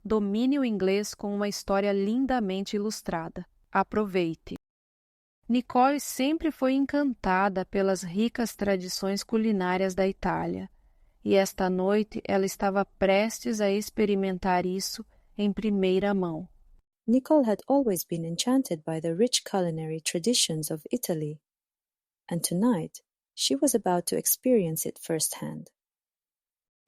Domine o inglês com uma história lindamente ilustrada. Aproveite! Nicole sempre foi encantada pelas ricas tradições culinárias da Itália, e esta noite ela estava prestes a experimentar isso em primeira mão. Nicole had always been enchanted by the rich culinary traditions of Italy, and tonight she was about to experience it firsthand.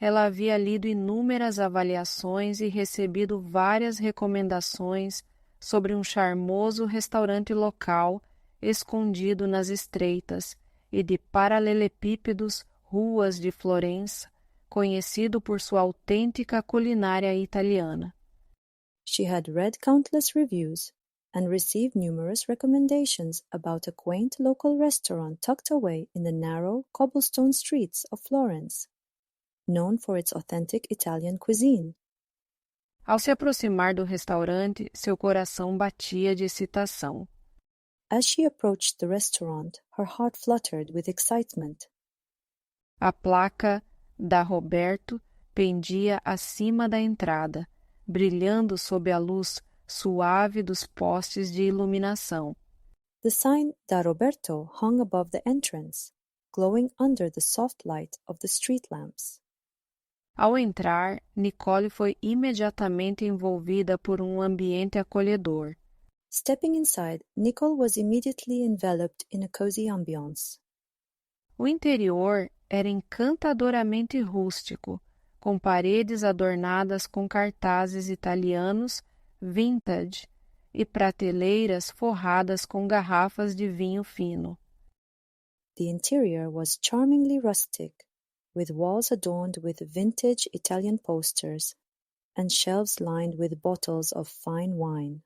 Ela havia lido inúmeras avaliações e recebido várias recomendações sobre um charmoso restaurante local escondido nas estreitas e de paralelepípedos ruas de Florença, conhecido por sua autêntica culinária italiana. She had read countless reviews and received numerous recommendations about a quaint local restaurant tucked away in the narrow cobblestone streets of Florence, known for its authentic Italian cuisine. Ao se aproximar do restaurante, seu coração batia de excitação. As she approached the restaurant, her heart fluttered with excitement. A placa da Roberto pendia acima da entrada, brilhando sob a luz suave dos postes de iluminação. The sign da Roberto hung above the entrance, glowing under the soft light of the street lamps. Ao entrar, Nicole foi imediatamente envolvida por um ambiente acolhedor. Stepping inside, Nicole was immediately enveloped in a cozy ambiance. O interior era encantadoramente rústico, com paredes adornadas com cartazes italianos vintage e prateleiras forradas com garrafas de vinho fino. The interior was charmingly rustic, with walls adorned with vintage Italian posters and shelves lined with bottles of fine wine.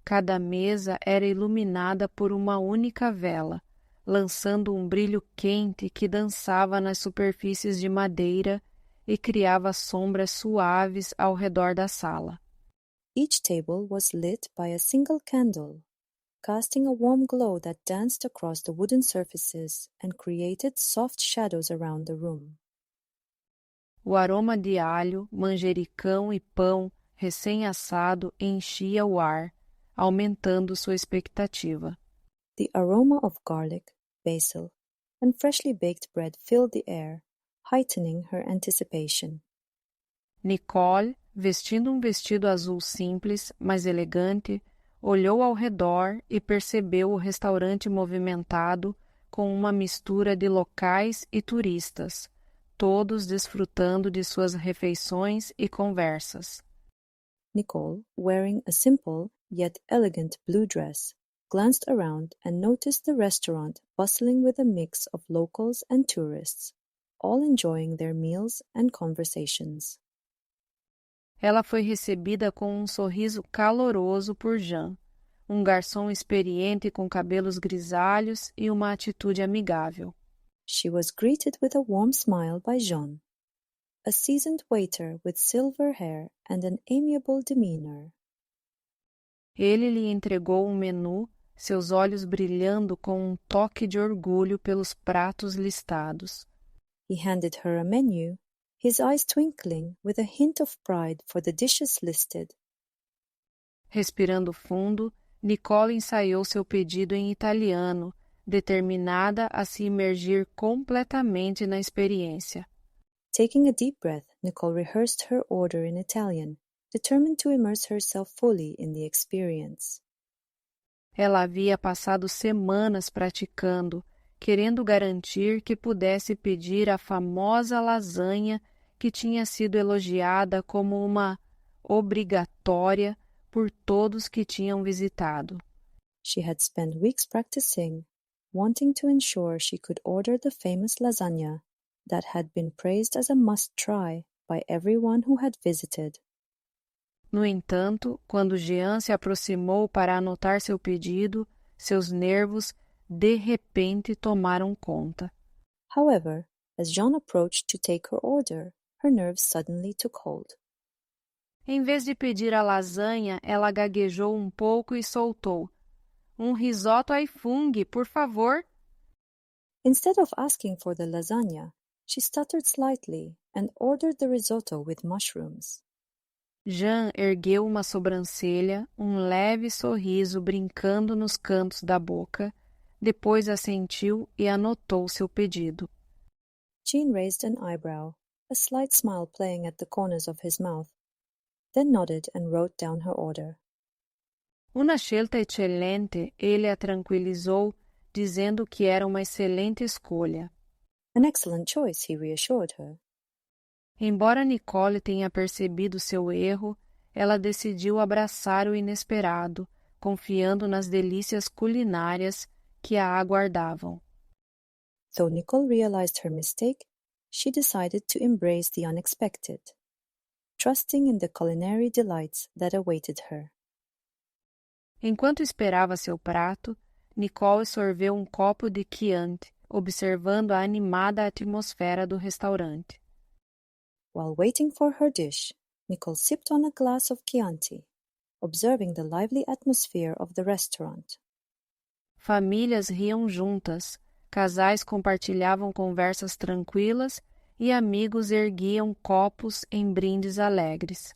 Cada mesa era iluminada por uma única vela, lançando um brilho quente que dançava nas superfícies de madeira e criava sombras suaves ao redor da sala. Each table was lit by a single candle, casting a warm glow that danced across the wooden surfaces and created soft shadows around the room. O aroma de alho, manjericão e pão recém-assado enchia o ar, aumentando sua expectativa. The aroma of garlic, basil, and freshly baked bread filled the air, heightening her anticipation. Nicole, vestindo um vestido azul simples, mas elegante, olhou ao redor e percebeu o restaurante movimentado com uma mistura de locais e turistas, todos desfrutando de suas refeições e conversas. Nicole, wearing a simple yet elegant blue dress, glanced around and noticed the restaurant bustling with a mix of locals and tourists, all enjoying their meals and conversations. Ela foi recebida com um sorriso caloroso por Jean, um garçom experiente com cabelos grisalhos e uma atitude amigável. She was greeted with a warm smile by Jean, a seasoned waiter with silver hair and an amiable demeanor. Ele lhe entregou um menu, seus olhos brilhando com um toque de orgulho pelos pratos listados. He handed her a menu, his eyes twinkling with a hint of pride for the dishes listed. Respirando fundo, Nicole ensaiou seu pedido em italiano, determinada a se imergir completamente na experiência. Taking a deep breath, Nicole rehearsed her order in Italian, determined to immerse herself fully in the experience. Ela havia passado semanas praticando, querendo garantir que pudesse pedir a famosa lasanha que tinha sido elogiada como uma obrigatória por todos que tinham visitado. She had spent weeks practicing, wanting to ensure she could order the famous lasagna that had been praised as a must-try by everyone who had visited. No entanto, quando Jean se aproximou para anotar seu pedido, seus nervos de repente tomaram conta. However, as Jean approached to take her order, her nerves suddenly took hold. Em vez de pedir a lasanha, ela gaguejou um pouco e soltou: "Um risoto ai funghi, por favor." Instead of asking for the lasagna, she stuttered slightly and ordered the risotto with mushrooms. Jean ergueu uma sobrancelha, um leve sorriso brincando nos cantos da boca, depois assentiu e anotou seu pedido. Jean raised an eyebrow, a slight smile playing at the corners of his mouth, then nodded and wrote down her order. Una scelta eccellente, ele a tranquilizou, dizendo que era uma excelente escolha. An excellent choice, he reassured her. Embora Nicole tenha percebido seu erro, ela decidiu abraçar o inesperado, confiando nas delícias culinárias que a aguardavam. Though Nicole realized her mistake, she decided to embrace the unexpected, trusting in the culinary delights that awaited her. Enquanto esperava seu prato, Nicole sorveu um copo de Chianti, observando a animada atmosfera do restaurante. While waiting for her dish, Nicole sipped on a glass of Chianti, observing the lively atmosphere of the restaurant. Famílias riam juntas, casais compartilhavam conversas tranquilas e amigos erguiam copos em brindes alegres.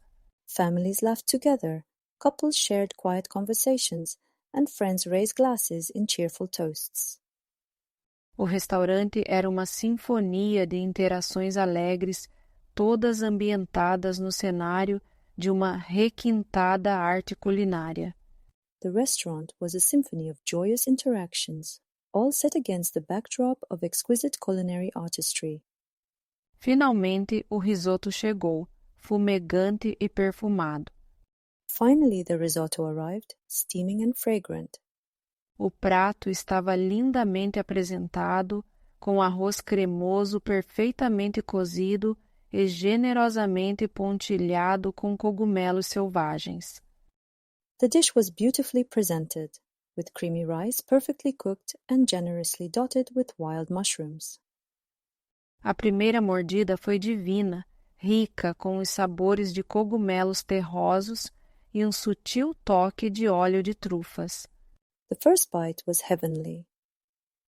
Families laughed together, couples shared quiet conversations, and friends raised glasses in cheerful toasts. O restaurante era uma sinfonia de interações alegres, todas ambientadas no cenário de uma requintada arte culinária. The restaurant was a symphony of joyous interactions, all set against the backdrop of exquisite culinary artistry. Finalmente, o risoto chegou, fumegante e perfumado. Finally, the risotto arrived, steaming and fragrant. O prato estava lindamente apresentado, com arroz cremoso perfeitamente cozido e generosamente pontilhado com cogumelos selvagens. The dish was beautifully presented, with creamy rice perfectly cooked and generously dotted with wild mushrooms. A primeira mordida foi divina, rica com os sabores de cogumelos terrosos e um sutil toque de óleo de trufas. The first bite was heavenly,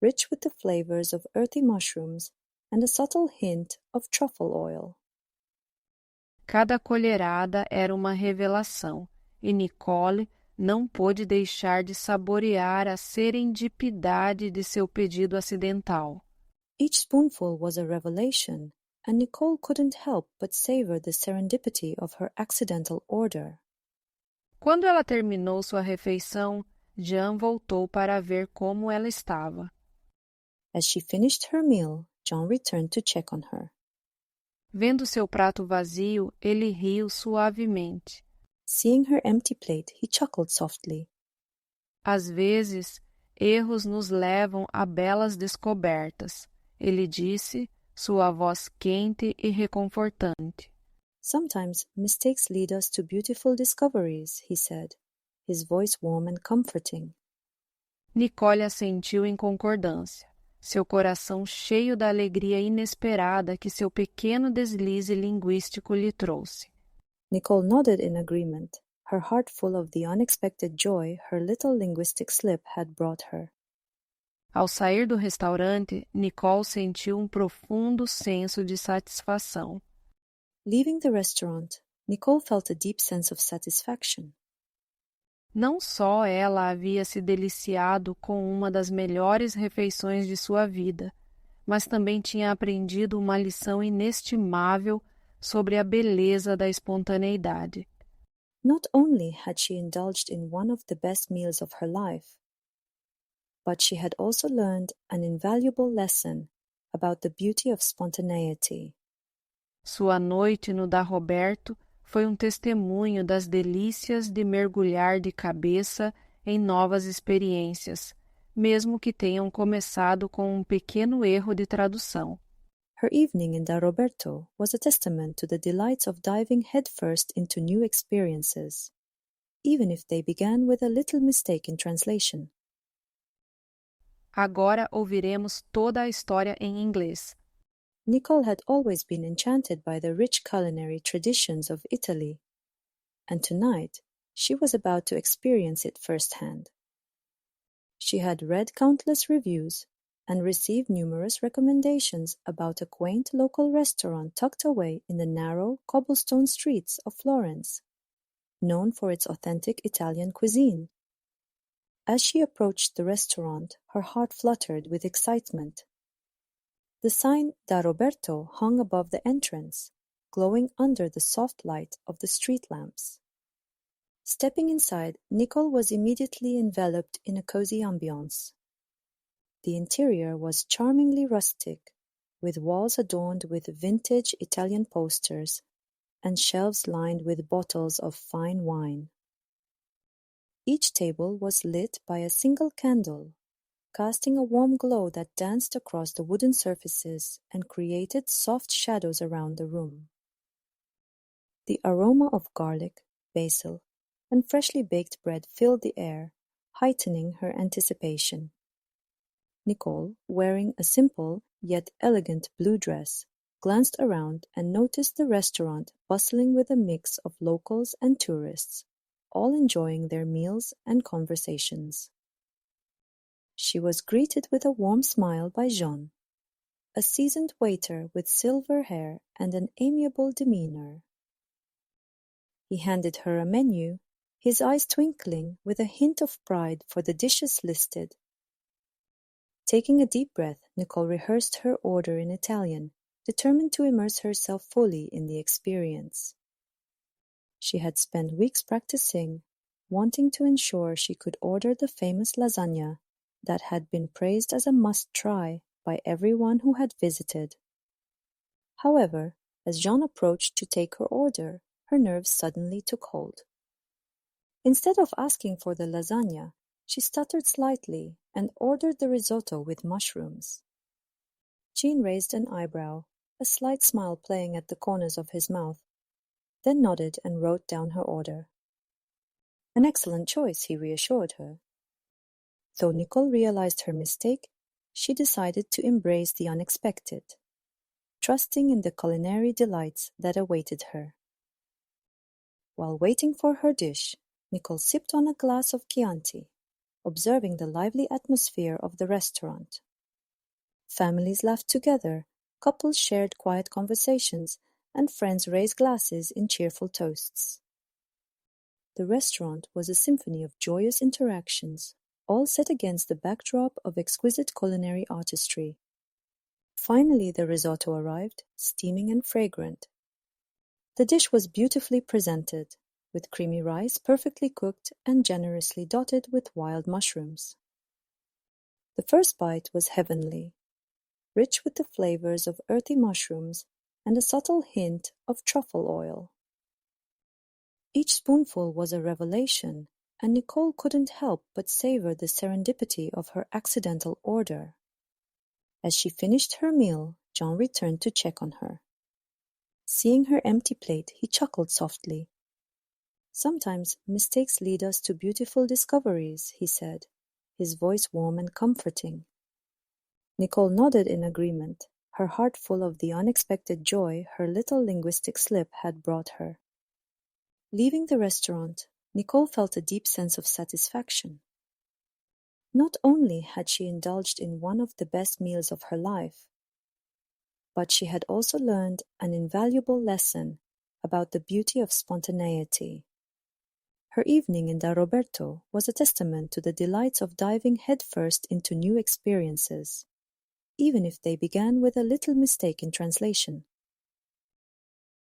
rich with the flavors of earthy mushrooms and a subtle hint of truffle oil. Cada colherada era uma revelação, e Nicole não pôde deixar de saborear a serendipidade de seu pedido acidental. Each spoonful was a revelation, and Nicole couldn't help but savor the serendipity of her accidental order. Quando ela terminou sua refeição, Jean voltou para ver como ela estava. As she finished her meal, John returned to check on her. Vendo seu prato vazio, ele riu suavemente. Seeing her empty plate, he chuckled softly. Às vezes, erros nos levam a belas descobertas, ele disse, sua voz quente e reconfortante. Sometimes mistakes lead us to beautiful discoveries, he said, his voice warm and comforting. Nicole assentiu em concordância, seu coração cheio da alegria inesperada que seu pequeno deslize linguístico lhe trouxe. Nicole nodded in agreement, her heart full of the unexpected joy her little linguistic slip had brought her. Ao sair do restaurante, Nicole sentiu um profundo senso de satisfação. Leaving the restaurant, Nicole felt a deep sense of satisfaction. Não só ela havia se deliciado com uma das melhores refeições de sua vida, mas também tinha aprendido uma lição inestimável sobre a beleza da espontaneidade. Not only had she indulged in one of the best meals of her life, but she had also learned an invaluable lesson about the beauty of spontaneity. Sua noite no Da Roberto foi um testemunho das delícias de mergulhar de cabeça em novas experiências, mesmo que tenham começado com um pequeno erro de tradução. Her evening in Da Roberto was a testament to the delights of diving headfirst into new experiences, even if they began with a little mistake in translation. Agora ouviremos toda a história em inglês. Nicole had always been enchanted by the rich culinary traditions of Italy, and tonight she was about to experience it firsthand. She had read countless reviews and received numerous recommendations about a quaint local restaurant tucked away in the narrow cobblestone streets of Florence. known for its authentic Italian cuisine. As she approached the restaurant, her heart fluttered with excitement. The sign Da Roberto hung above the entrance, glowing under the soft light of the street lamps. Stepping inside, Nicole was immediately enveloped in a cozy ambiance. The interior was charmingly rustic, with walls adorned with vintage Italian posters and shelves lined with bottles of fine wine. Each table was lit by a single candle, casting a warm glow that danced across the wooden surfaces and created soft shadows around the room. The aroma of garlic, basil, and freshly baked bread filled the air, heightening her anticipation. Nicole, wearing a simple yet elegant blue dress, glanced around and noticed the restaurant bustling with a mix of locals and tourists, all enjoying their meals and conversations. She was greeted with a warm smile by Jean, a seasoned waiter with silver hair and an amiable demeanor. He handed her a menu, his eyes twinkling with a hint of pride for the dishes listed. Taking a deep breath, Nicole rehearsed her order in Italian, determined to immerse herself fully in the experience. She had spent weeks practicing, wanting to ensure she could order the famous lasagna that had been praised as a must-try by everyone who had visited. However, as Jean approached to take her order, her nerves suddenly took hold. Instead of asking for the lasagna, she stuttered slightly and ordered the risotto with mushrooms. Jean raised an eyebrow, a slight smile playing at the corners of his mouth, then nodded and wrote down her order. An excellent choice, he reassured her. Though Nicole realized her mistake, she decided to embrace the unexpected, trusting in the culinary delights that awaited her. While waiting for her dish, Nicole sipped on a glass of Chianti, observing the lively atmosphere of the restaurant. Families laughed together, couples shared quiet conversations, and friends raised glasses in cheerful toasts. The restaurant was a symphony of joyous interactions, all set against the backdrop of exquisite culinary artistry. Finally the risotto arrived, steaming and fragrant. The dish was beautifully presented, with creamy rice perfectly cooked and generously dotted with wild mushrooms. The first bite was heavenly, rich with the flavors of earthy mushrooms and a subtle hint of truffle oil. Each spoonful was a revelation, and Nicole couldn't help but savor the serendipity of her accidental order. As she finished her meal, John returned to check on her. Seeing her empty plate, he chuckled softly. "Sometimes mistakes lead us to beautiful discoveries," he said, his voice warm and comforting. Nicole nodded in agreement, her heart full of the unexpected joy her little linguistic slip had brought her. Leaving the restaurant, Nicole felt a deep sense of satisfaction. Not only had she indulged in one of the best meals of her life, but she had also learned an invaluable lesson about the beauty of spontaneity. Her evening in Da Roberto was a testament to the delights of diving headfirst into new experiences, even if they began with a little mistake in translation.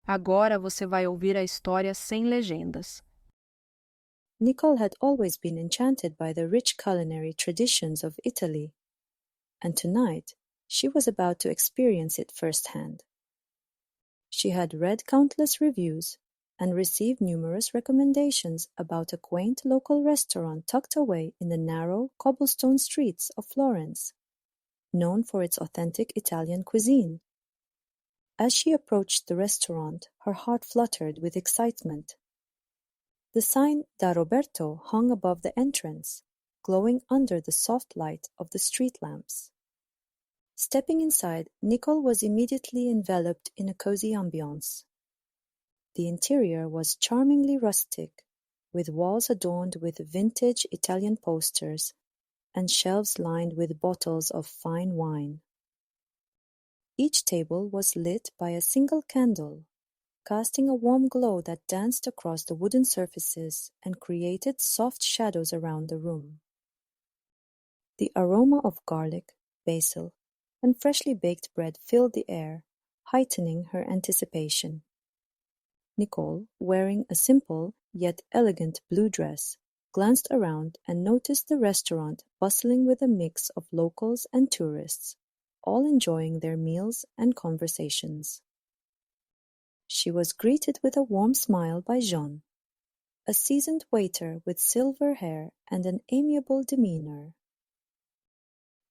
Agora você vai ouvir a história sem legendas. Nicole had always been enchanted by the rich culinary traditions of Italy, and tonight she was about to experience it firsthand. She had read countless reviews and received numerous recommendations about a quaint local restaurant tucked away in the narrow cobblestone streets of Florence, known for its authentic Italian cuisine. As she approached the restaurant, her heart fluttered with excitement. The sign Da Roberto hung above the entrance, glowing under the soft light of the street lamps. Stepping inside, Nicole was immediately enveloped in a cozy ambiance. The interior was charmingly rustic, with walls adorned with vintage Italian posters and shelves lined with bottles of fine wine. Each table was lit by a single candle, casting a warm glow that danced across the wooden surfaces and created soft shadows around the room. The aroma of garlic, basil, and freshly baked bread filled the air, heightening her anticipation. Nicole, wearing a simple yet elegant blue dress, glanced around and noticed the restaurant bustling with a mix of locals and tourists, all enjoying their meals and conversations. She was greeted with a warm smile by Jean, a seasoned waiter with silver hair and an amiable demeanor.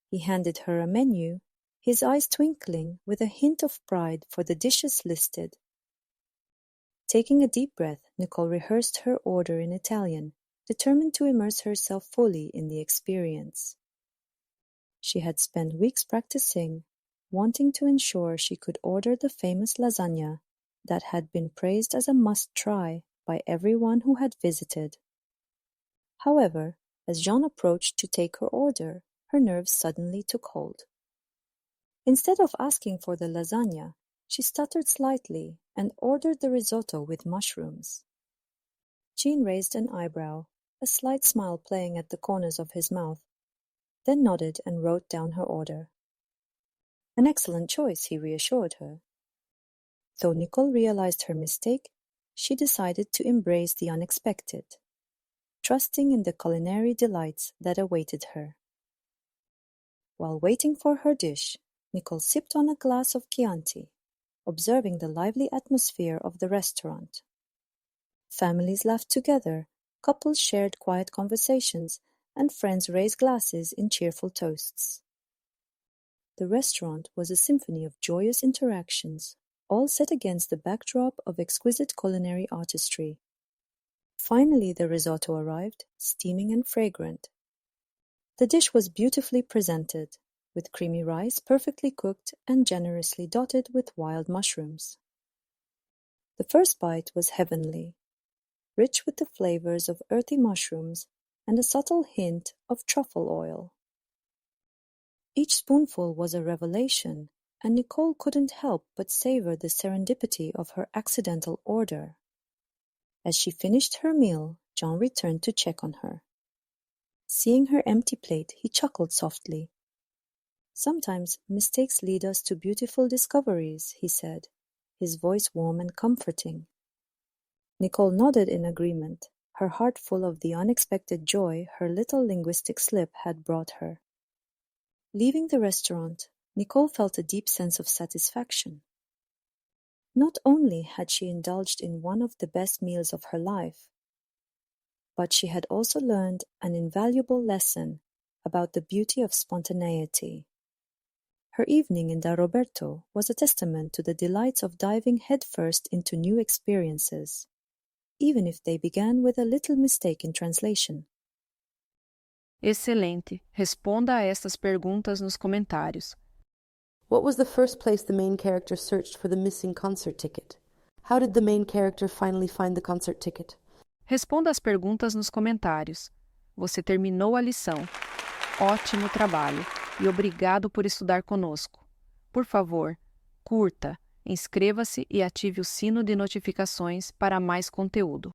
He handed her a menu, his eyes twinkling with a hint of pride for the dishes listed. Taking a deep breath, Nicole rehearsed her order in Italian, determined to immerse herself fully in the experience. She had spent weeks practicing, wanting to ensure she could order the famous lasagna that had been praised as a must-try by everyone who had visited. However, as Jean approached to take her order, her nerves suddenly took hold. Instead of asking for the lasagna, she stuttered slightly and ordered the risotto with mushrooms. Jean raised an eyebrow, a slight smile playing at the corners of his mouth, then nodded and wrote down her order. An excellent choice, he reassured her. Though Nicole realized her mistake, she decided to embrace the unexpected, trusting in the culinary delights that awaited her. While waiting for her dish, Nicole sipped on a glass of Chianti, observing the lively atmosphere of the restaurant. Families laughed together, couples shared quiet conversations, and friends raised glasses in cheerful toasts. The restaurant was a symphony of joyous interactions, all set against the backdrop of exquisite culinary artistry. Finally, the risotto arrived, steaming and fragrant. The dish was beautifully presented, with creamy rice perfectly cooked and generously dotted with wild mushrooms. The first bite was heavenly, rich with the flavors of earthy mushrooms and a subtle hint of truffle oil. Each spoonful was a revelation, and Nicole couldn't help but savor the serendipity of her accidental order. As she finished her meal, Jean returned to check on her. Seeing her empty plate, he chuckled softly. "Sometimes mistakes lead us to beautiful discoveries," he said, his voice warm and comforting. Nicole nodded in agreement, her heart full of the unexpected joy her little linguistic slip had brought her. Leaving the restaurant, Nicole felt a deep sense of satisfaction. Not only had she indulged in one of the best meals of her life, but she had also learned an invaluable lesson about the beauty of spontaneity. Her evening in Da Roberto was a testament to the delights of diving headfirst into new experiences, even if they began with a little mistake in translation. Excelente! Responda a estas perguntas nos comentários. What was the first place the main character searched for the missing concert ticket? How did the main character finally find the concert ticket? Responda as perguntas nos comentários. Você terminou a lição. Ótimo trabalho e obrigado por estudar conosco. Por favor, curta, inscreva-se e ative o sino de notificações para mais conteúdo.